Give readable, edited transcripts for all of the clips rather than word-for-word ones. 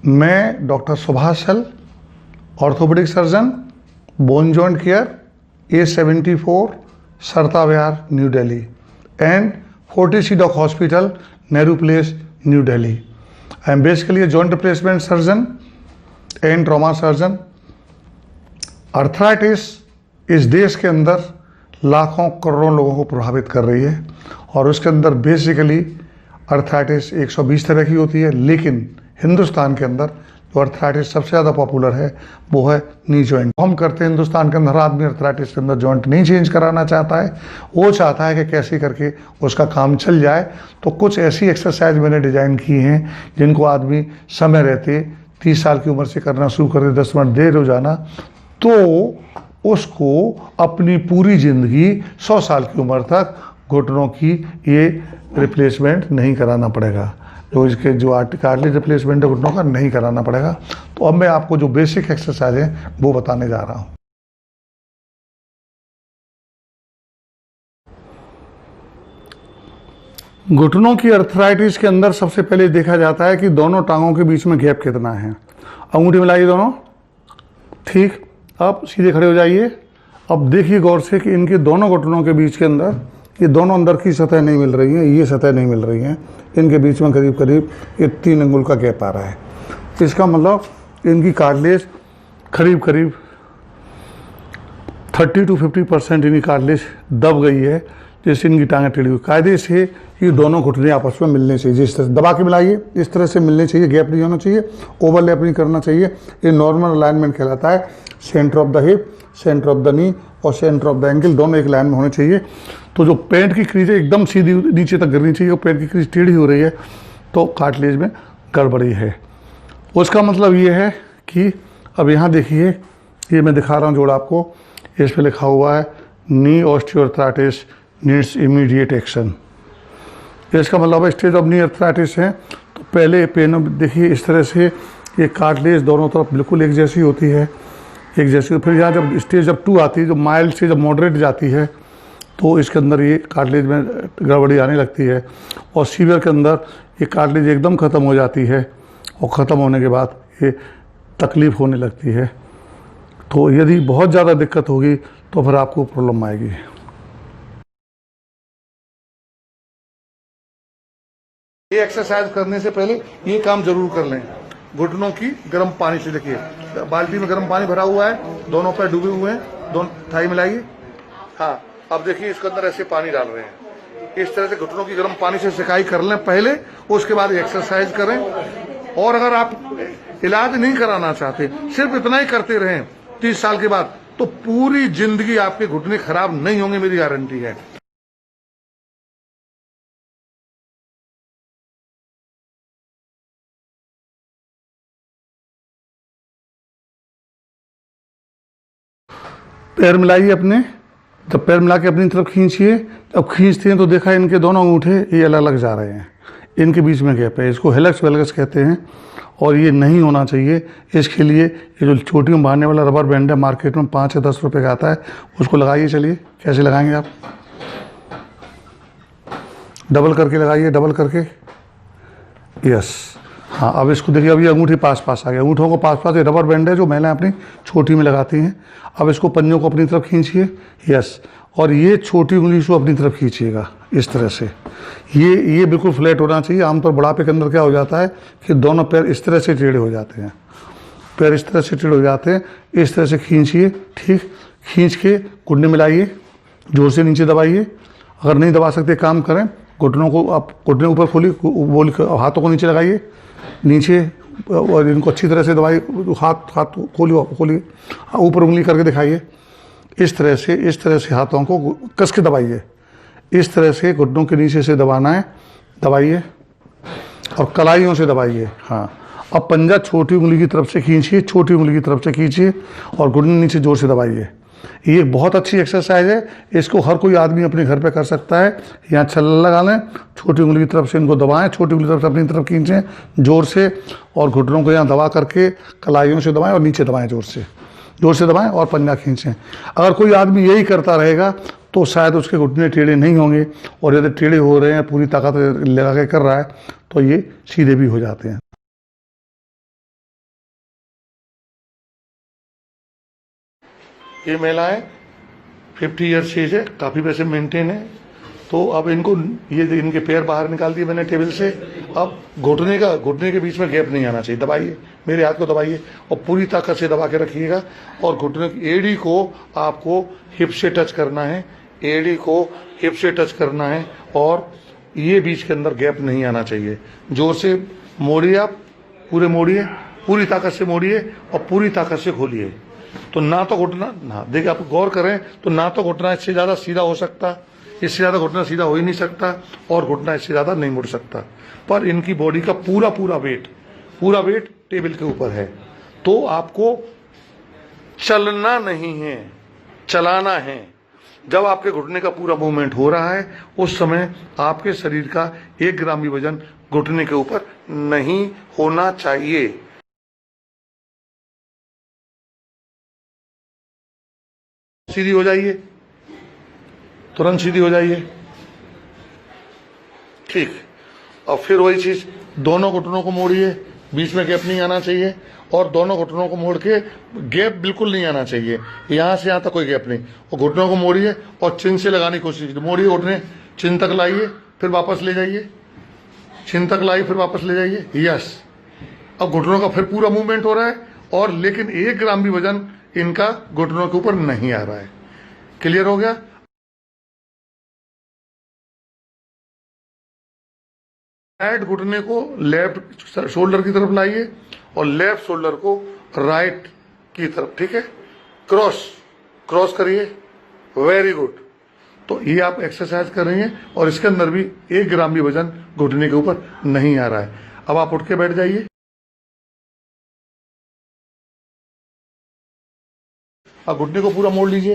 मैं doctor Subhash Sal, orthopaedic surgeon, bone joint care, A74, Sarita Vihar, New Delhi, and Fortis Doc hospital, Nehru Place, New Delhi. I am basically a joint replacement surgeon and trauma surgeon. Arthritis इस देश के अंदर लाखों करोड़ों लोगों को प्रभावित कर रही है और उसके अंदर बेसिकली अर्थराइटिस 120 तरह की होती है, लेकिन हिंदुस्तान के अंदर जो अर्थराइटिस सबसे ज़्यादा पॉपुलर है वो है नी जॉइंट. हम करते हैं हिंदुस्तान के अंदर, हर आदमी अर्थराइटिस के अंदर जॉइंट नहीं चेंज कराना चाहता है, वो चाहता है कि कैसे करके उसका काम चल जाए. तो कुछ ऐसी एक्सरसाइज मैंने डिज़ाइन की हैं जिनको आदमी समय रहते 30 साल की उम्र से करना शुरू कर दे, 10 मिनट देर हो जाना, तो उसको अपनी पूरी ज़िंदगी 100 साल की उम्र तक घुटनों की ये रिप्लेसमेंट नहीं कराना पड़ेगा. जो इसके जो कार्टिलेज रिप्लेसमेंट है घुटनों का नहीं कराना पड़ेगा. तो अब मैं आपको जो बेसिक एक्सरसाइज है वो बताने जा रहा हूँ. घुटनों की अर्थराइटिस के अंदर सबसे पहले देखा जाता है कि दोनों टांगों के बीच में गैप कितना है. अंगूठी मिलाइए दोनों, ठीक. अब सीधे खड़े हो जाइए. अब देखिए गौर से कि इनके दोनों घुटनों के बीच के अंदर ये दोनों अंदर की सतह नहीं मिल रही है, ये सतह नहीं मिल रही है. इनके बीच में करीब करीब ये 3 अंगुल का गैप आ रहा है. इसका मतलब इनकी कार्टिलेज करीब करीब 30 to 50% इनकी कार्टिलेज दब गई है, जिससे इनकी टांगें टेढ़ी हुई. कायदे से ये दोनों घुटने आपस में मिलने चाहिए, जिस तरह दबा के मिलाइए, इस तरह से मिलने चाहिए, गैप नहीं होना चाहिए, ओवरलैप नहीं करना चाहिए. ये नॉर्मल अलाइनमेंट कहलाता है. Centre of the hip, centre of the knee और सेंटर ऑफ द एंकल दोनों एक लाइन में होने चाहिए. तो जो पैंट की क्रीज है एकदम सीधी नीचे तक गिरनी चाहिए, और पैंट की क्रीज टेढ़ी हो रही है तो कार्टिलेज में गड़बड़ी है. उसका मतलब ये है कि अब यहाँ देखिए, ये मैं दिखा रहा हूँ जोड़ आपको, इस पर लिखा हुआ है knee osteoarthritis needs immediate action. इसका मतलब स्टेज ऑफ नी अर्थराइटिस है. तो पहले पेन देखिए इस तरह से ये कार्टिलेज दोनों तरफ बिल्कुल एक जैसी होती है, एक जैसी. फिर यहाँ जब स्टेज जब 2 आती है, जो माइल्ड से जब मॉडरेट जाती है, तो इसके अंदर ये कार्टिलेज में गड़बड़ी आने लगती है. और सीवियर के अंदर ये कार्टिलेज एकदम ख़त्म हो जाती है, और ख़त्म होने के बाद ये तकलीफ़ होने लगती है. तो यदि बहुत ज़्यादा दिक्कत होगी तो फिर आपको प्रॉब्लम आएगी. ये एक्सरसाइज करने से पहले ये काम जरूर कर लें. घुटनों की गर्म पानी से, देखिए बाल्टी में गर्म पानी भरा हुआ है, दोनों पैर डूबे हुए हैं, दोनों थाई मिलाइए. हाँ, अब देखिए इसके अंदर ऐसे पानी डाल रहे हैं. इस तरह से घुटनों की गर्म पानी से सिकाई कर लें पहले, उसके बाद एक्सरसाइज करें. और अगर आप इलाज नहीं कराना चाहते, सिर्फ इतना ही करते रहें 30 साल के बाद, तो पूरी जिंदगी आपके घुटने खराब नहीं होंगे, मेरी गारंटी है. पैर मिलाइए अपने. जब पैर मिला के अपनी तरफ खींचिए, अब खींचते हैं तो देखा इनके दोनों अंगूठे ये अलग अलग जा रहे हैं, इनके बीच में गैप है. इसको हेलक्स वेलक्स कहते हैं और ये नहीं होना चाहिए. इसके लिए ये जो चोटी में बांधने वाला रबर बैंड है, मार्केट में 5 या 10 रुपये का आता है, उसको लगाइए. चलिए कैसे लगाएंगे आप, डबल करके लगाइए, डबल करके. यस, हाँ. अब इसको देखिए, अभी अंगूठी पास पास आ गया, अंगूठों को पास पास. ये रबर बैंड है जो महिलाएं अपनी छोटी में लगाती हैं. अब इसको पंजों को अपनी तरफ खींचिए. यस, और ये छोटी उंगली को अपनी तरफ खींचिएगा इस तरह से. ये बिल्कुल फ्लैट होना चाहिए. आमतौर बुढ़ापे के अंदर क्या हो जाता है कि दोनों पैर इस तरह से टेढ़े हो जाते हैं, पैर इस तरह से टेढ़े हो जाते हैं. इस तरह से खींचिए, ठीक. खींच के घुटने मिलाइए, जोर से नीचे दबाइए. अगर नहीं दबा सकते काम करें, घुटनों को आप घुटने ऊपर खोलिए, बोल हाथों को नीचे लगाइए, नीचे, और इनको अच्छी तरह से दबाइए. हाथ खोलिए, ऊपर उंगली करके दिखाइए. इस तरह से हाथों को कस के दबाइए. इस तरह से घुटनों के नीचे से दबाना है, दबाइए, और कलाइयों से दबाइए. हाँ, अब पंजा छोटी उंगली की तरफ से खींचिए, छोटी उंगली की तरफ से खींचिए, और घुटने नीचे जोर से दबाइए. ये बहुत अच्छी एक्सरसाइज है. इसको हर कोई आदमी अपने घर पे कर सकता है. यहाँ छल्ला लगा लें, छोटी उंगली की तरफ से इनको दबाएं, छोटी उंगली की तरफ से अपनी तरफ खींचें जोर से, और घुटनों को यहाँ दबा करके कलाइयों से दबाएं और नीचे दबाएं, जोर से दबाएं और पंजा खींचें. अगर कोई आदमी यही करता रहेगा तो शायद उसके घुटने टेढ़े नहीं होंगे, और यदि टेढ़े हो रहे हैं, पूरी ताकत लगा के कर रहा है, तो ये सीधे भी हो जाते हैं. ये महिलाएं 50 ईयर्स एज है, काफ़ी वैसे मेंटेन है। तो अब इनको ये इनके पैर बाहर निकाल दिए मैंने टेबल से। अब घुटने के बीच में गैप नहीं आना चाहिए। दबाइए, मेरे हाथ को दबाइए और पूरी ताकत से दबा के रखिएगा। और घुटने की एड़ी को आपको हिप से टच करना है, एड़ी को हिप से टच करना है और ये बीच के अंदर गैप नहीं आना चाहिए। जोर से मोड़िए, आप पूरे मोड़िए, पूरी ताकत से मोड़िए और पूरी ताकत से खोलिए। तो ना तो घुटना, ना देखिए आप गौर करें तो ना तो घुटना इससे ज़्यादा सीधा हो सकता, इससे ज़्यादा घुटना सीधा हो ही नहीं सकता और घुटना इससे ज़्यादा नहीं मुड़ सकता। पर इनकी बॉडी का पूरा वेट टेबल के ऊपर है। तो आपको चलना नहीं है, चलाना है। जब आपके घुटने का पूरा मूवमेंट हो रहा है उस समय आपके शरीर का 1 ग्राम भी वजन घुटने के ऊपर नहीं होना चाहिए। सीधी हो जाइए, तुरंत सीधी हो जाइए, ठीक। और फिर वही चीज, दोनों घुटनों को मोड़िए, बीच में गैप नहीं आना चाहिए और दोनों घुटनों को मोड़ के गैप बिल्कुल नहीं आना चाहिए, यहां से यहां तक कोई गैप नहीं। और घुटनों को मोड़िए और चिन से लगाने की कोशिश कीजिए। मोड़िए घुटने, चिन तक लाइए, फिर वापस ले जाइए, चिन तक लाइए, फिर वापस ले जाइए। यस, अब घुटनों का फिर पूरा मूवमेंट हो रहा है और लेकिन 1 ग्राम भी वजन इनका घुटनों के ऊपर नहीं आ रहा है। क्लियर हो गया? राइट घुटने को लेफ्ट शोल्डर की तरफ लाइए और लेफ्ट शोल्डर को राइट की तरफ, ठीक है। क्रॉस करिए, वेरी गुड। तो ये आप एक्सरसाइज कर रही हैं और इसके अंदर भी 1 ग्राम भी वजन घुटने के ऊपर नहीं आ रहा है। अब आप उठ के बैठ जाइए। अब घुटने को पूरा मोड़ लीजिए,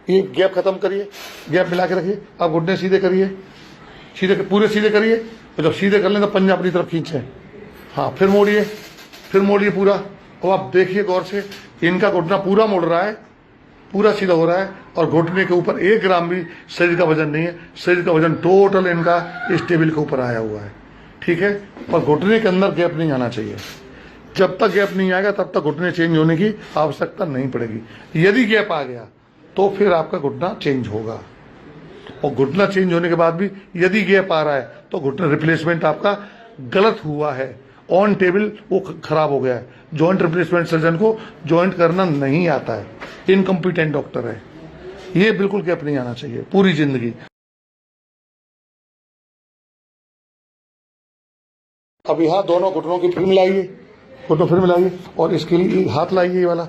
ये गैप खत्म करिए, गैप मिला के रखिए। अब घुटने सीधे करिए, पूरे सीधे करिए। तो जब सीधे कर लें तो पंजा अपनी तरफ खींचे, हाँ, फिर मोड़िए पूरा। अब आप देखिए गौर से, इनका घुटना पूरा मुड़ रहा है, पूरा सीधा हो रहा है और घुटने के ऊपर 1 ग्राम भी शरीर का वजन नहीं है। शरीर का वजन टोटल इनका इस टेबल के ऊपर आया हुआ है, ठीक है। पर घुटने के अंदर गैप नहीं आना चाहिए। जब तक गैप नहीं आएगा तब तक घुटने चेंज होने की आवश्यकता नहीं पड़ेगी। यदि गैप आ गया तो फिर आपका घुटना चेंज होगा। और घुटना चेंज होने के बाद भी यदि गैप आ रहा है तो घुटना रिप्लेसमेंट आपका गलत हुआ है, ऑन टेबल वो खराब हो गया है। जॉइंट रिप्लेसमेंट सर्जन को जॉइंट करना नहीं आता है, इनकम्पिटेंट डॉक्टर है। ये बिल्कुल गैप नहीं आना चाहिए पूरी जिंदगी। अब यहाँ दोनों घुटनों की फिल्म लाइए, फोटो फिल्म लाइए और इसके लिए हाथ लाइए, ये वाला,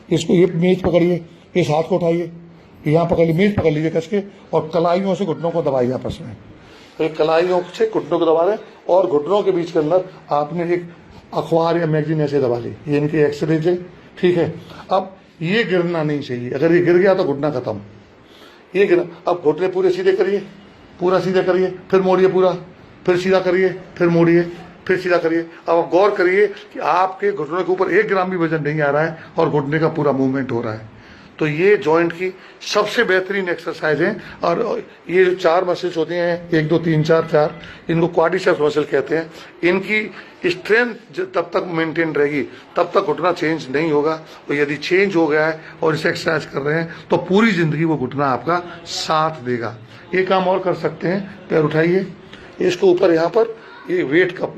इसको ये मेज पकड़िए, इस हाथ को उठाइए, यहाँ पकड़िए, मेज पकड़ लीजिए कस के और कलाइयों से घुटनों को दबाइए आपस में। तो कलाइयों से घुटनों को दबा रहे और घुटनों के बीच के अंदर आपने एक अखबार या मैगजीन ऐसे दबा ली। ये इनकी एक्सरे है, ठीक है। अब ये गिरना नहीं चाहिए, अगर ये गिर गया तो घुटना खत्म। ये गिरा, अब घुटने पूरे सीधे करिए, पूरा सीधे करिए, फिर मोड़िए पूरा, फिर सीधा करिए, फिर मोड़िए, फिर सीधा करिए। अब आप गौर करिए कि आपके घुटनों के ऊपर 1 ग्राम भी वजन नहीं आ रहा है और घुटने का पूरा मूवमेंट हो रहा है। तो ये जॉइंट की सबसे बेहतरीन एक्सरसाइज है। और ये जो 4 मसल्स होते हैं, 1 2 3 4, इनको क्वाड्रिसेप्स मसल कहते हैं। इनकी स्ट्रेंथ जब तक मेंटेन रहेगी तब तक घुटना चेंज नहीं होगा। और यदि चेंज हो गया है और इसे एक्सरसाइज कर रहे हैं तो पूरी जिंदगी वो घुटना आपका साथ देगा। एक काम और कर सकते हैं, पैर उठाइए, इसको ऊपर यहाँ पर ये वेट कप,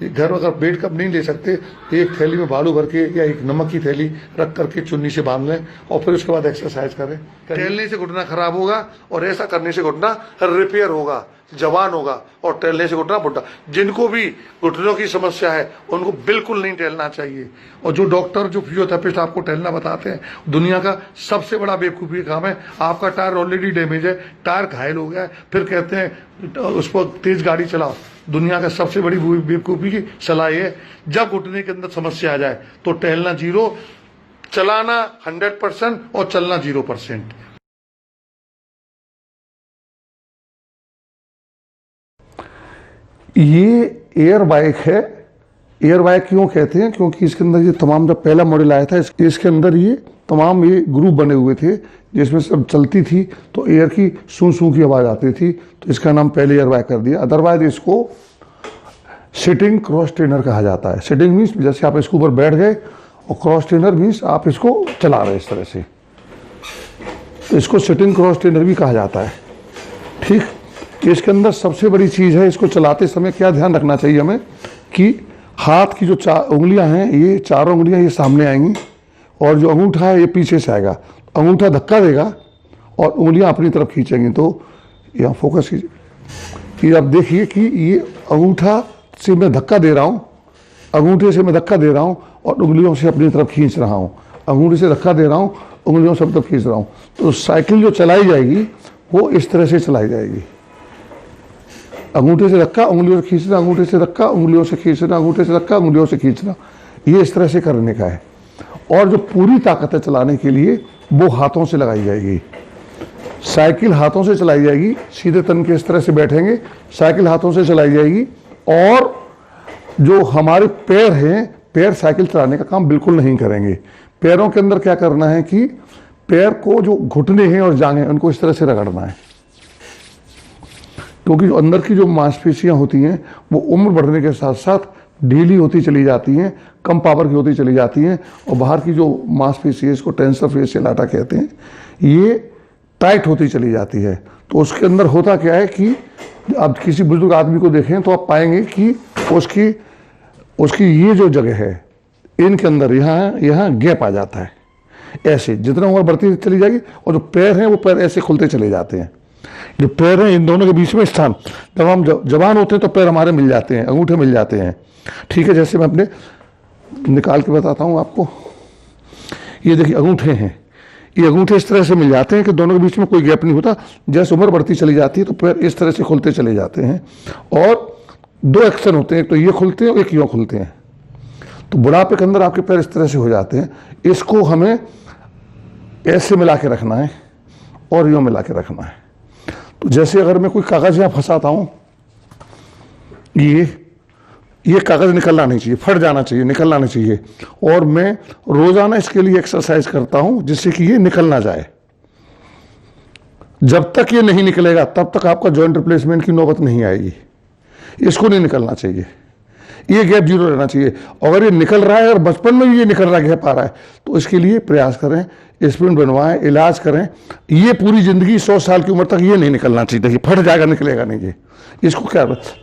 घर अगर वेट कप नहीं ले सकते, एक थैली में बालू भर के या एक नमक की थैली रख करके चुन्नी से बांध लें और फिर उसके बाद एक्सरसाइज करें। टहलने से घुटना खराब होगा और ऐसा करने से घुटना रिपेयर होगा, जवान होगा और टहलने से घुटना बुढ़ा। जिनको भी घुटनों की समस्या है उनको बिल्कुल नहीं टहलना चाहिए। और जो डॉक्टर, जो फिजियोथेरेपिस्ट आपको टहलना बताते हैं, दुनिया का सबसे बड़ा बेवकूफ़ी काम है। आपका टायर ऑलरेडी डैमेज है, टायर घायल हो गया है, फिर कहते हैं उस पर तेज गाड़ी चलाओ। दुनिया का सबसे बड़ी बेवकूफ़ी की सलाह है, जब घुटने के अंदर समस्या आ जाए तो टहलना 0, चलाना 100% और चलना 0%। ये एयर बाइक है। एयर बाइक क्यों कहते हैं? क्योंकि इसके अंदर ये तमाम, जब पहला मॉडल आया था इसके अंदर ये तमाम ये ग्रुप बने हुए थे जिसमें सब चलती थी तो एयर की सूं सूं की आवाज़ आती थी, तो इसका नाम पहले एयर बाइक कर दिया। अदरवाइज इसको सिटिंग क्रॉस ट्रेनर कहा जाता है। सिटिंग मीन्स जैसे आप इसके ऊपर बैठ गए और क्रॉस ट्रेनर मीन्स आप इसको चला रहे इस तरह से, तो इसको सिटिंग क्रॉस ट्रेनर भी कहा जाता है। ठीक, इसके अंदर सबसे बड़ी चीज़ है, इसको चलाते समय क्या ध्यान रखना चाहिए हमें कि हाथ की जो 4 उंगलियां हैं, ये 4 उंगलियां ये सामने आएंगी और जो अंगूठा है ये पीछे से आएगा। अंगूठा धक्का देगा और उंगलियां अपनी तरफ खींचेंगी। तो यहाँ फोकस कीजिए, ये आप देखिए कि ये अंगूठा से मैं धक्का दे रहा हूँ, अंगूठे से मैं धक्का दे रहा हूँ और उंगलियों से अपनी तरफ खींच रहा हूँ, अंगूठे से धक्का दे रहा हूँ, उंगलियों से अपनी तरफ खींच रहा हूँ। तो साइकिल जो चलाई जाएगी वो इस तरह से चलाई जाएगी, अंगूठे से धक्का, उंगलियों से खींचना, अंगूठे से धक्का, उंगलियों से खींचना, अंगूठे से धक्का, उंगलियों से खींचना, ये इस तरह से करने का है। और जो पूरी ताकत है चलाने के लिए वो हाथों से लगाई जाएगी। साइकिल हाथों से चलाई जाएगी, सीधे तन के इस तरह से बैठेंगे, साइकिल हाथों से चलाई जाएगी। और जो हमारे पैर हैं, पैर साइकिल चलाने का काम बिल्कुल नहीं करेंगे। पैरों के अंदर क्या करना है कि पैर को जो घुटने हैं और जांघें हैं उनको इस तरह से रगड़ना है, क्योंकि जो अंदर की जो मांसपेशियां होती हैं वो उम्र बढ़ने के साथ साथ ढीली होती चली जाती हैं, कम पावर की होती चली जाती हैं, और बाहर की जो मांसपेशी है, इसको टेंसर फेशियल आटा कहते हैं, ये टाइट होती चली जाती है। तो उसके अंदर होता क्या है कि आप किसी बुजुर्ग आदमी को देखें तो आप पाएंगे कि उसकी ये जो जगह है, इनके अंदर यहाँ गैप आ जाता है। ऐसे जितना उम्र बढ़ती चली जाएगी और जो पैर हैं वो पैर ऐसे खुलते चले जाते हैं। जो पैर हैं इन दोनों के बीच में स्थान, जब हम जवान होते हैं तो पैर हमारे मिल जाते हैं, अंगूठे मिल जाते हैं। ठीक है, जैसे मैं अपने निकाल के बताता हूँ आपको। ये देखिए अंगूठे हैं, ये अंगूठे इस तरह से मिल जाते हैं कि दोनों के बीच में कोई गैप नहीं होता। जैसे उम्र बढ़ती चली जाती है तो पैर इस तरह से खुलते चले जाते हैं। और 2 एक्शन होते हैं, एक तो ये खुलते हैं और एक यूँ खुलते हैं। तो बुढ़ापे के अंदर आपके पैर इस तरह से हो जाते हैं। इसको हमें ऐसे मिला के रखना है और यूँ मिला के रखना है। तो जैसे अगर मैं कोई कागज़ यहाँ फंसाता हूँ, ये कागज़ निकलना नहीं चाहिए, फट जाना चाहिए, निकलना नहीं चाहिए। और मैं रोज़ाना इसके लिए एक्सरसाइज करता हूँ जिससे कि ये निकल ना जाए। जब तक ये नहीं निकलेगा तब तक आपका जॉइंट रिप्लेसमेंट की नौबत नहीं आएगी। इसको नहीं निकलना चाहिए, ये गैप जीरो रहना चाहिए। अगर ये निकल रहा है और बचपन में भी ये निकल रहा गैप आ रहा है तो इसके लिए प्रयास करें, स्प्रिंट बनवाएं, इलाज करें। ये पूरी ज़िंदगी 100 साल की उम्र तक ये नहीं निकलना चाहिए। देखिए फट जाएगा, निकलेगा नहीं। ये इसको क्या,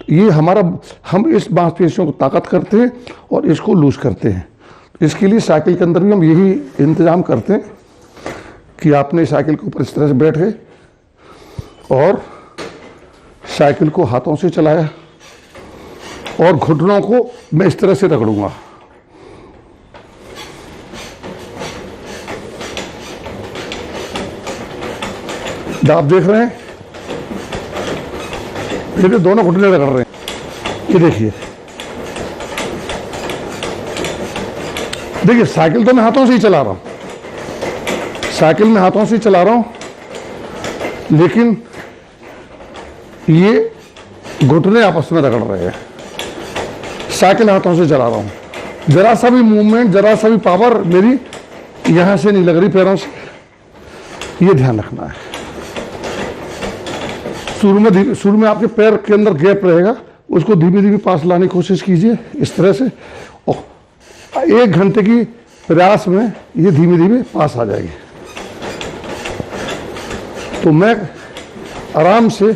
ये हम इस मांसपेशियों को ताकत करते हैं और इसको लूज करते हैं। इसके लिए साइकिल के अंदर भी हम यही इंतजाम करते हैं कि आपने साइकिल के ऊपर इस तरह से बैठे और साइकिल को हाथों से चलाया और घुटनों को मैं इस तरह से रगड़ूंगा। आप देख रहे हैं, मेरे दोनों घुटने रगड़ रहे हैं। ये देखिए, देखिए साइकिल तो मैं हाथों से ही चला रहा हूं, साइकिल में हाथों से ही चला रहा हूं, लेकिन ये घुटने आपस में रगड़ रहे हैं। साइकिल हाथों से चला रहा हूं, जरा सा भी मूवमेंट, जरा सा भी पावर मेरी यहां से नहीं लग रही पैरों से। ये ध्यान रखना है। शुरू में आपके पैर के अंदर गैप रहेगा, उसको धीमे धीमे पास लाने की कोशिश कीजिए इस तरह से। और 1 घंटे की प्रयास में ये धीमे धीमे पास आ जाएगी। तो मैं आराम से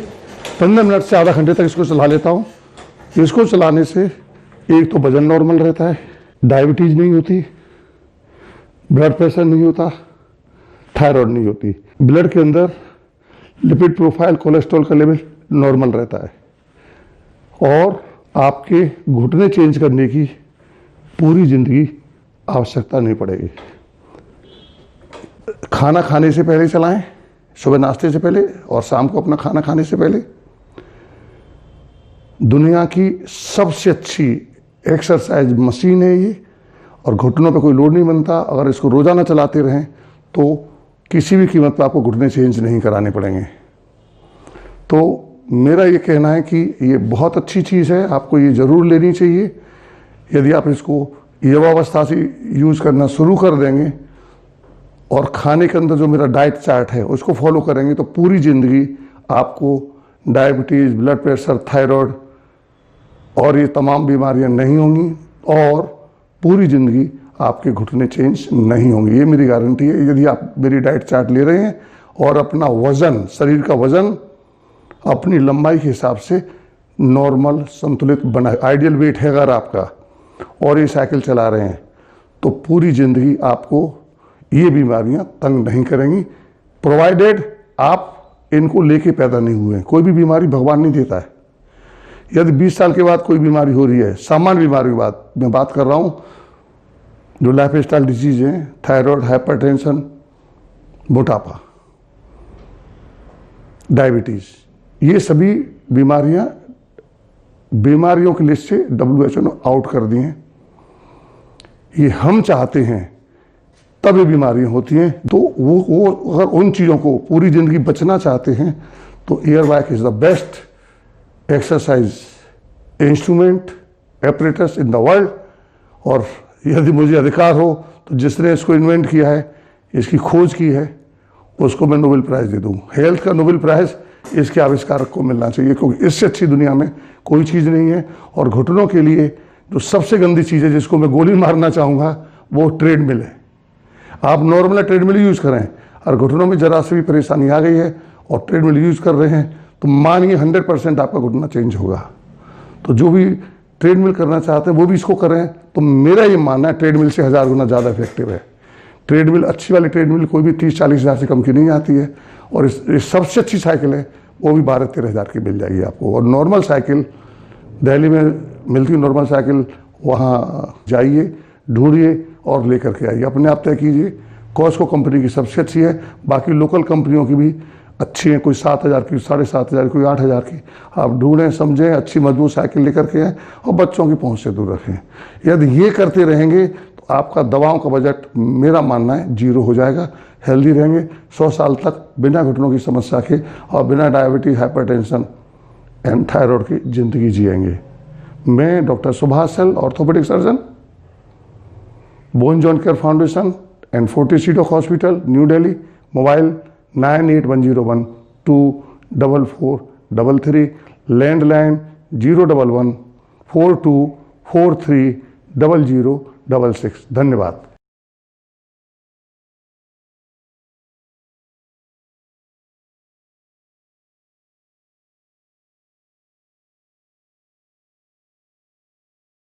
15 मिनट से आधा घंटे तक इसको चला लेता हूँ। इसको चलाने से एक तो वजन नॉर्मल रहता है, डायबिटीज नहीं होती, ब्लड प्रेशर नहीं होता, थायराइड नहीं होती, ब्लड के अंदर लिपिड प्रोफाइल, कोलेस्ट्रॉल का लेवल नॉर्मल रहता है और आपके घुटने चेंज करने की पूरी जिंदगी आवश्यकता नहीं पड़ेगी। खाना खाने से पहले चलाएं, सुबह नाश्ते से पहले और शाम को अपना खाना खाने से पहले। दुनिया की सबसे अच्छी एक्सरसाइज मशीन है ये, और घुटनों पे कोई लोड नहीं बनता। अगर इसको रोजाना चलाते रहें तो किसी भी कीमत पर आपको घुटने चेंज नहीं कराने पड़ेंगे। तो मेरा ये कहना है कि ये बहुत अच्छी चीज़ है, आपको ये ज़रूर लेनी चाहिए। यदि आप इसको युवावस्था से यूज़ करना शुरू कर देंगे और खाने के अंदर जो मेरा डाइट चार्ट है उसको फॉलो करेंगे तो पूरी ज़िंदगी आपको डायबिटीज़, ब्लड प्रेशर, थायराइड और ये तमाम बीमारियां नहीं होंगी और पूरी ज़िंदगी आपके घुटने चेंज नहीं होंगे। ये मेरी गारंटी है। यदि आप मेरी डाइट चार्ट ले रहे हैं और अपना वजन, शरीर का वजन अपनी लंबाई के हिसाब से नॉर्मल संतुलित बना, आइडियल वेट है अगर आपका, और ये साइकिल चला रहे हैं तो पूरी ज़िंदगी आपको ये बीमारियां तंग नहीं करेंगी, प्रोवाइडेड आप इनको लेके पैदा नहीं हुए हैं। कोई भी बीमारी भगवान नहीं देता है। यदि 20 साल के बाद कोई बीमारी हो रही है, सामान्य बीमारी की बात मैं बात कर रहा हूँ, जो लाइफ स्टाइल डिजीज हैं, थायराइड, हाइपरटेंशन, मोटापा, डायबिटीज़, ये सभी बीमारियों की लिस्ट से WHO ने आउट कर दी हैं। ये हम चाहते हैं तब ये बीमारियां होती हैं। तो वो अगर उन चीज़ों को पूरी ज़िंदगी बचना चाहते हैं तो air bike is the best exercise instrument apparatus in the world. और यदि मुझे अधिकार हो तो जिसने इसको इन्वेंट किया है, इसकी खोज की है, उसको मैं नोबेल प्राइज़ दे दूँ। हेल्थ का नोबेल प्राइज़ इसके आविष्कारक को मिलना चाहिए, क्योंकि इससे अच्छी दुनिया में कोई चीज़ नहीं है। और घुटनों के लिए जो सबसे गंदी चीज़ है, जिसको मैं गोली मारना चाहूँगा, वो ट्रेडमिल है। आप नॉर्मल ट्रेडमिल यूज़ करें और घुटनों में जरा से भी परेशानी आ गई है और ट्रेडमिल यूज़ कर रहे हैं तो मानिए 100% आपका घुटना चेंज होगा। तो जो भी ट्रेडमिल करना चाहते हैं वो भी इसको करें। तो मेरा ये मानना है ट्रेडमिल से 1000 गुना ज़्यादा इफेक्टिव है। ट्रेडमिल, अच्छी वाली ट्रेडमिल कोई भी 30-40 हज़ार से कम की नहीं आती है। और इस सबसे अच्छी साइकिल है वो भी 12-13 हज़ार की मिल जाएगी आपको। और नॉर्मल साइकिल दिल्ली में मिलती है, नॉर्मल साइकिल वहाँ जाइए, ढूंढिए और लेकर के आइए, अपने आप तय कीजिए। कॉस्को कंपनी की सबसे अच्छी है, बाकी लोकल कंपनियों की भी अच्छी हैं, कोई 7,000 की, 7,500 कोई 8,000 की। आप ढूंढें, समझें, अच्छी मजबूत साइकिल लेकर के आएँ और बच्चों की पहुँच से दूर रखें। यदि ये करते रहेंगे तो आपका दवाओं का बजट, मेरा मानना है, 0 हो जाएगा। हेल्दी रहेंगे 100 साल तक बिना घुटनों की समस्या के और बिना डायबिटीज, हाइपरटेंशन एंड थायराइड की ज़िंदगी जिएंगे। मैं doctor Subhash Sal, orthopaedic surgeon, bone joint care foundation and Fortis C DOC hospital, New Delhi. Mobile 9810124433, landline 01142430066। धन्यवाद।